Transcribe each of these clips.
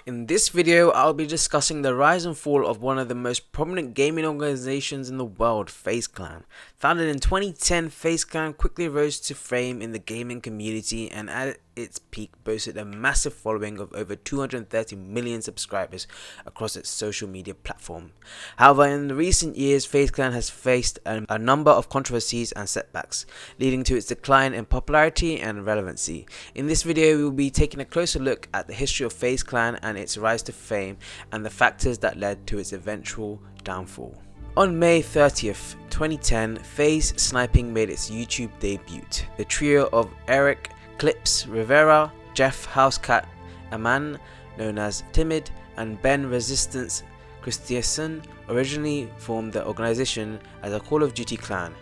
In this video, I'll be discussing the rise and fall of one of the most prominent gaming organizations in the world, fazeclan. Founded in 2010, fazeclan quickly rose to fame in the gaming community and at its peak boasted a massive following of over 230 million subscribers across its social media platform. However, in recent years, fazeclan has faced a number of controversies and setbacks, leading to its decline in popularity and relevancy. In this video, we will be taking a closer look at the history of fazeclan and its rise to fame and the factors that led to its eventual downfall. On May 30th, 2010, FaZe Sniping made its YouTube debut. The trio of Eric Clips Rivera, Jeff Housecat Aman, known as Timid, and Ben Resistance Christiansen originally formed the organization as a Call of Duty clan.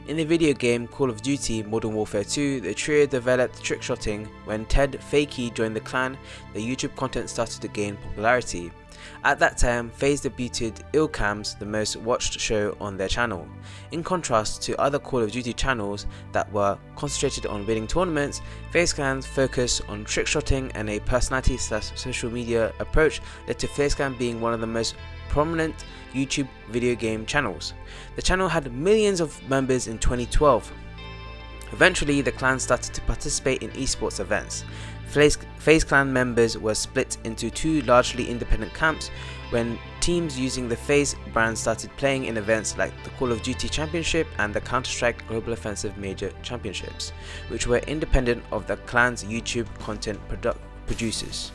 In the video game Call of Duty Modern Warfare 2, the trio developed trickshotting. When Ted Fakey joined the clan, the YouTube content started to gain popularity. At that time, FaZe debuted Illcams, the most watched show on their channel. In contrast to other Call of Duty channels that were concentrated on winning tournaments, fazeclan's focus on trickshotting and a personality/social media approach led to fazeclan being one of the most prominent YouTube video game channels. The channel had millions of members in 2012. Eventually, the clan started to participate in esports events. fazeclan members were split into two largely independent camps when teams using the FaZe brand started playing in events like the Call of Duty Championship and the Counter-Strike Global Offensive Major Championships, which were independent of the clan's YouTube content producers.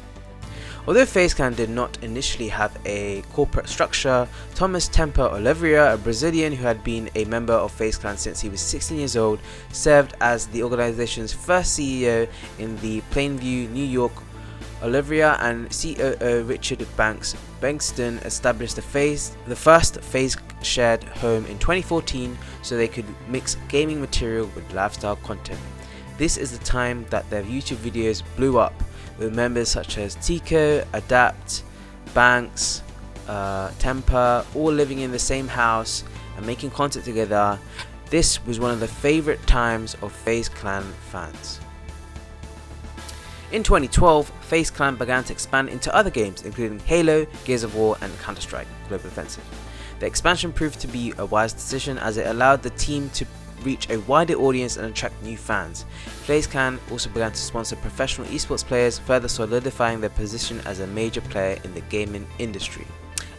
Although fazeclan did not initially have a corporate structure, Thomas Temper Oliveira, a Brazilian who had been a member of fazeclan since he was 16 years old, served as the organization's first CEO in the Plainview, New York. Oliveira and COO Richard Bankston established the first FaZe shared home in 2014 so they could mix gaming material with lifestyle content. This is the time that their YouTube videos blew up, with members such as Tico, Adapt, Banks, Temper, all living in the same house and making content together. This was one of the favorite times of fazeclan fans. In 2012, fazeclan began to expand into other games, including Halo, Gears of War, and Counter-Strike Global Offensive. The expansion proved to be a wise decision as it allowed the team to reach a wider audience and attract new fans. fazeclan also began to sponsor professional esports players, further solidifying their position as a major player in the gaming industry.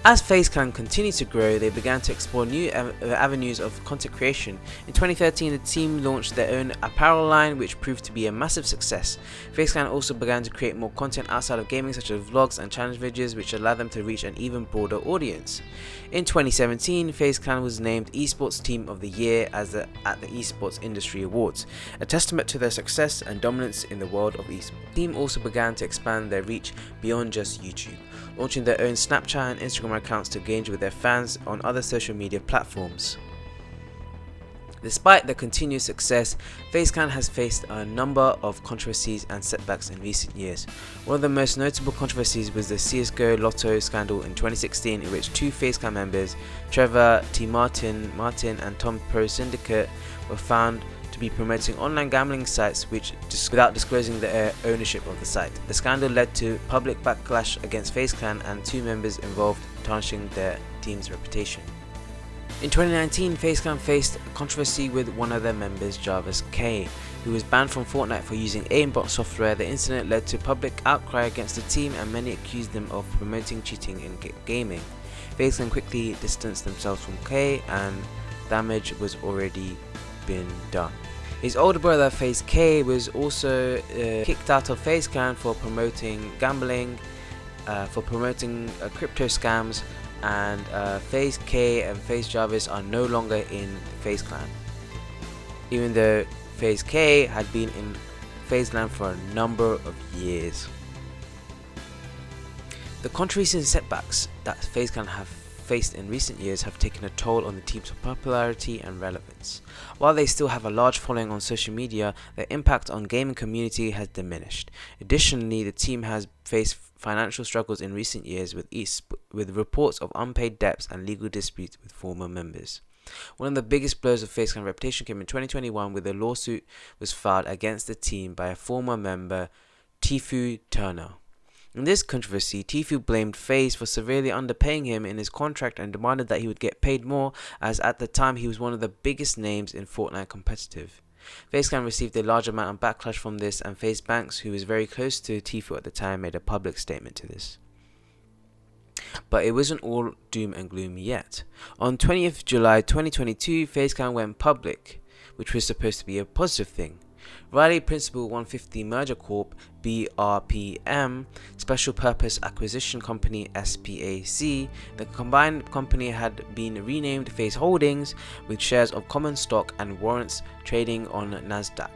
As fazeclan continued to grow, they began to explore new avenues of content creation. In 2013, the team launched their own apparel line, which proved to be a massive success. fazeclan also began to create more content outside of gaming, such as vlogs and challenge videos, which allowed them to reach an even broader audience. In 2017, fazeclan was named Esports Team of the Year at the Esports Industry Awards, a testament to their success and dominance in the world of esports. The team also began to expand their reach beyond just YouTube, launching their own Snapchat and Instagram accounts to engage with their fans on other social media platforms. Despite their continued success, fazeclan has faced a number of controversies and setbacks in recent years. One of the most notable controversies was the CSGO Lotto scandal in 2016, in which two fazeclan members, Trevor T. Martin and Tom Pro Syndicate, were found to be promoting online gambling sites without disclosing their ownership of the site. The scandal led to public backlash against fazeclan and two members involved, tarnishing their team's reputation. In 2019, fazeclan faced a controversy with one of their members, Jarvis K, who was banned from Fortnite for using aimbot software. The incident led to public outcry against the team, and many accused them of promoting cheating in gaming. fazeclan quickly distanced themselves from K, and damage was already been done. His older brother FaZe K was also kicked out of fazeclan for promoting gambling, for promoting crypto scams, and FaZe K and FaZe Jarvis are no longer in fazeclan, even though FaZe K had been in fazeclan for a number of years. The controversies and setbacks that fazeclan have faced in recent years have taken a toll on the team's popularity and relevance. While they still have a large following on social media, their impact on gaming community has diminished. Additionally, the team has faced financial struggles in recent years with reports of unpaid debts and legal disputes with former members. One of the biggest blows of fazeclan reputation came in 2021 when a lawsuit was filed against the team by a former member, Tifu Turner. In this controversy, Tfue blamed FaZe for severely underpaying him in his contract and demanded that he would get paid more, as at the time he was one of the biggest names in Fortnite competitive. fazeclan received a large amount of backlash from this, and FaZe Banks, who was very close to Tfue at the time, made a public statement to this. But it wasn't all doom and gloom yet. On 20th July 2022, fazeclan went public, which was supposed to be a positive thing. Riley Principal 150 Merger Corp (BRPM), Special Purpose Acquisition Company (SPAC), the combined company had been renamed FaZe Holdings, with shares of common stock and warrants trading on Nasdaq.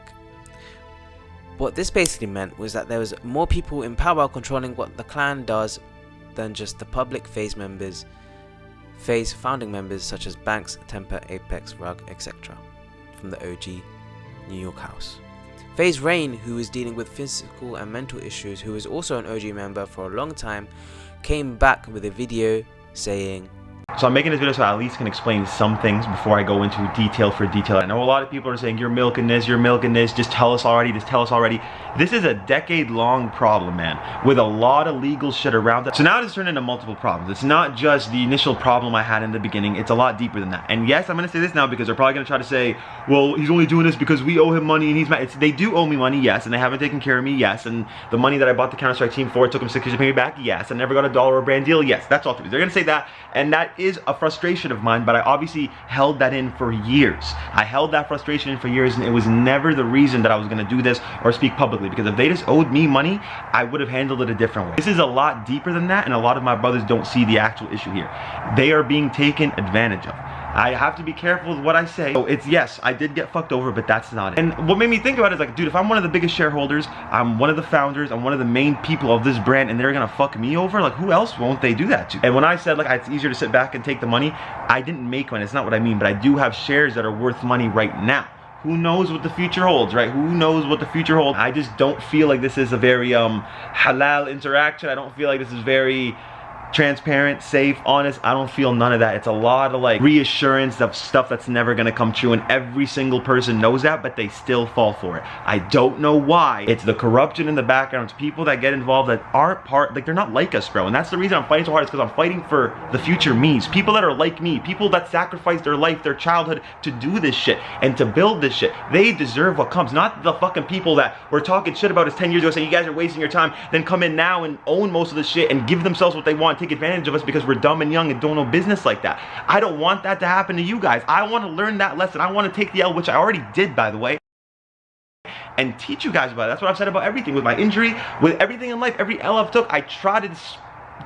What this basically meant was that there was more people in power controlling what the clan does than just the public FaZe members, FaZe founding members such as Banks, Temper, Apex, Rug, etc. from the OG New York house. FaZe Rain, who was dealing with physical and mental issues, who was also an OG member for a long time, came back with a video saying, so I'm making this video so I at least can explain some things before I go into detail for detail. I know a lot of people are saying, you're milking this, just tell us already, This is a decade-long problem, man, with a lot of legal shit around it. So now it's turned into multiple problems. It's not just the initial problem I had in the beginning, it's a lot deeper than that. And yes, I'm gonna say this now because they're probably gonna try to say, well, he's only doing this because we owe him money and he's mad. They do owe me money, yes, and they haven't taken care of me, yes, and the money that I bought the Counter-Strike team for, it took them 6 years to pay me back, yes, I never got a $1 or a brand deal, yes, that's all true. They're gonna say that, and that is a frustration of mine, but I obviously held that in for years. I held that frustration in for years, and it was never the reason that I was gonna do this or speak publicly, because if they just owed me money, I would have handled it a different way. This is a lot deeper than that, and a lot of my brothers don't see the actual issue here. They are being taken advantage of. I have to be careful with what I say. So it's, yes, I did get fucked over, but that's not it. And what made me think about it is like, dude, if I'm one of the biggest shareholders, I'm one of the founders, I'm one of the main people of this brand, and they're gonna fuck me over, like, who else won't they do that to? And when I said, like, it's easier to sit back and take the money, I didn't make money. It's not what I mean, but I do have shares that are worth money right now. Who knows what the future holds, right? Who knows what the future holds? I just don't feel like this is a very halal interaction. I don't feel like this is very transparent, safe, honest. I don't feel none of that. It's a lot of like reassurance of stuff that's never gonna come true, and every single person knows that, but they still fall for it. I don't know why. It's the corruption in the background. It's people that get involved that aren't part, like, they're not like us, bro. And that's the reason I'm fighting so hard, is because I'm fighting for the future me's. People that are like me, people that sacrificed their life, their childhood to do this shit and to build this shit. They deserve what comes, not the fucking people that were talking shit about us 10 years ago saying you guys are wasting your time, then come in now and own most of the shit and give themselves what they want, take advantage of us because we're dumb and young and don't know business like that. I don't want that to happen to you guys. I want to learn that lesson. I want to take the L, which I already did, by the way, and teach you guys about it. That's what I've said about everything, with my injury, with everything in life. Every L I've took, I try to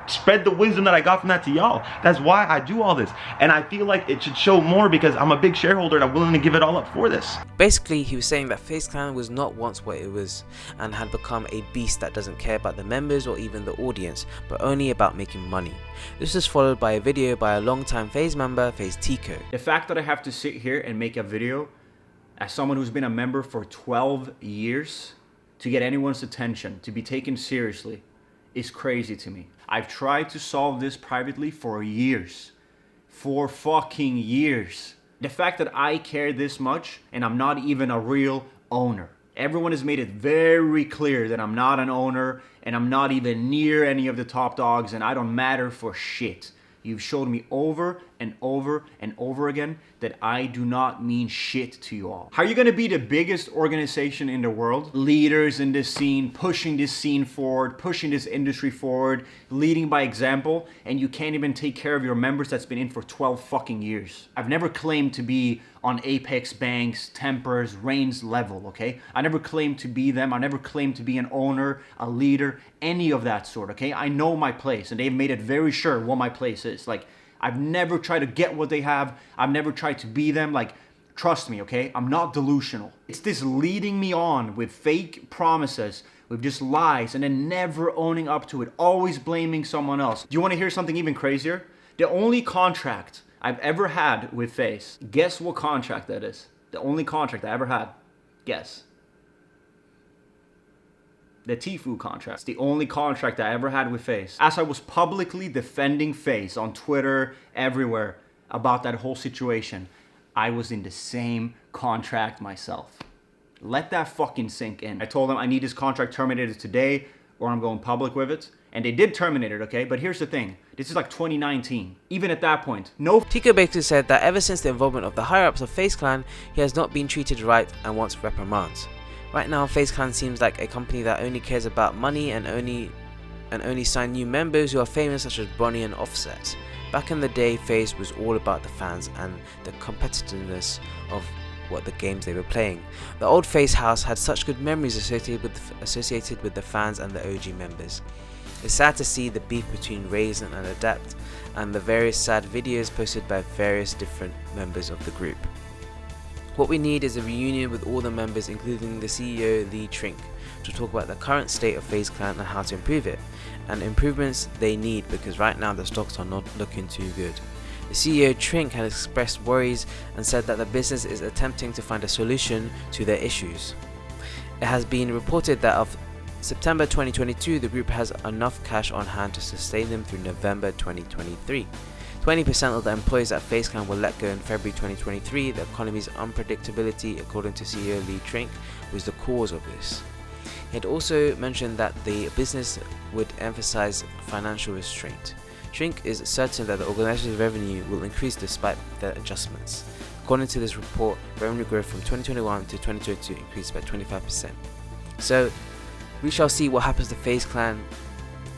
spread the wisdom that I got from that to y'all. That's why I do all this, and I feel like it should show more because I'm a big shareholder and I'm willing to give it all up for this. Basically, he was saying that fazeclan was not once what it was, and had become a beast that doesn't care about the members or even the audience, but only about making money. This was followed by a video by a long-time FaZe member, FaZe Tico. The fact that I have to sit here and make a video as someone who's been a member for 12 years to get anyone's attention, to be taken seriously, is crazy to me. I've tried to solve this privately for years. For fucking years. The fact that I care this much and I'm not even a real owner. Everyone has made it very clear that I'm not an owner and I'm not even near any of the top dogs and I don't matter for shit. You've showed me over and over and over again that I do not mean shit to you all. How are you gonna be the biggest organization in the world? Leaders in this scene, pushing this scene forward, pushing this industry forward, leading by example, and you can't even take care of your members that's been in for 12 fucking years. I've never claimed to be on Apex, Banks, Tempers, Rain's level, okay? I never claimed to be them. I never claimed to be an owner, a leader, any of that sort, okay? I know my place, and they've made it very sure what my place is. Like, I've never tried to get what they have. I've never tried to be them. Like, trust me, okay? I'm not delusional. It's this leading me on with fake promises, with just lies, and then never owning up to it, always blaming someone else. Do you want to hear something even crazier? The only contract I've ever had with FaZe, guess what contract that is? The only contract I ever had. Guess. The Tfue contract. It's the only contract I ever had with FaZe. As I was publicly defending FaZe on Twitter, everywhere, about that whole situation, I was in the same contract myself. Let that fucking sink in. I told them I need this contract terminated today or I'm going public with it. And they did terminate it, okay? But here's the thing. This is like 2019. Even at that point, no... Tico basically said that ever since the involvement of the higher-ups of fazeclan, he has not been treated right and wants reprimands. Right now, fazeclan seems like a company that only cares about money and only sign new members who are famous, such as Bonnie and Offset. Back in the day, FaZe was all about the fans and the competitiveness of what the games they were playing. The old FaZe house had such good memories associated with the fans and the OG members. It's sad to see the beef between Raisin and Adapt and the various sad videos posted by various different members of the group. What we need is a reunion with all the members, including the CEO Lee Trink, to talk about the current state of FaZeclan and how to improve it, and improvements they need, because right now the stocks are not looking too good. The CEO Trink had expressed worries and said that the business is attempting to find a solution to their issues. It has been reported that of September 2022, the group has enough cash on hand to sustain them through November 2023. 20% of the employees at FaZeclan were let go in February 2023. The economy's unpredictability, according to CEO Lee Trink, was the cause of this. He had also mentioned that the business would emphasize financial restraint. Trink is certain that the organization's revenue will increase despite the adjustments. According to this report, revenue growth from 2021 to 2022 increased by 25%. So, we shall see what happens to FaZeclan.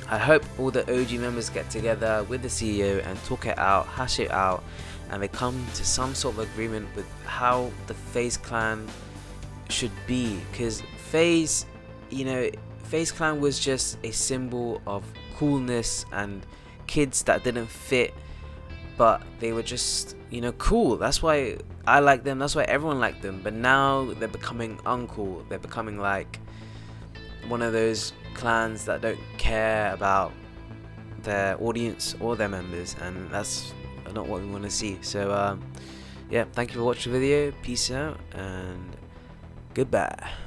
I hope all the OG members get together with the CEO and talk it out, hash it out, and they come to some sort of agreement with how the FaZeclan should be. Because FaZeclan was just a symbol of coolness and kids that didn't fit, but they were just, cool. That's why I like them, that's why everyone liked them. But now they're becoming uncool. They're becoming like one of those clans that don't care about their audience or their members, and that's not what we want to see. So yeah, thank you for watching the video. Peace out and goodbye.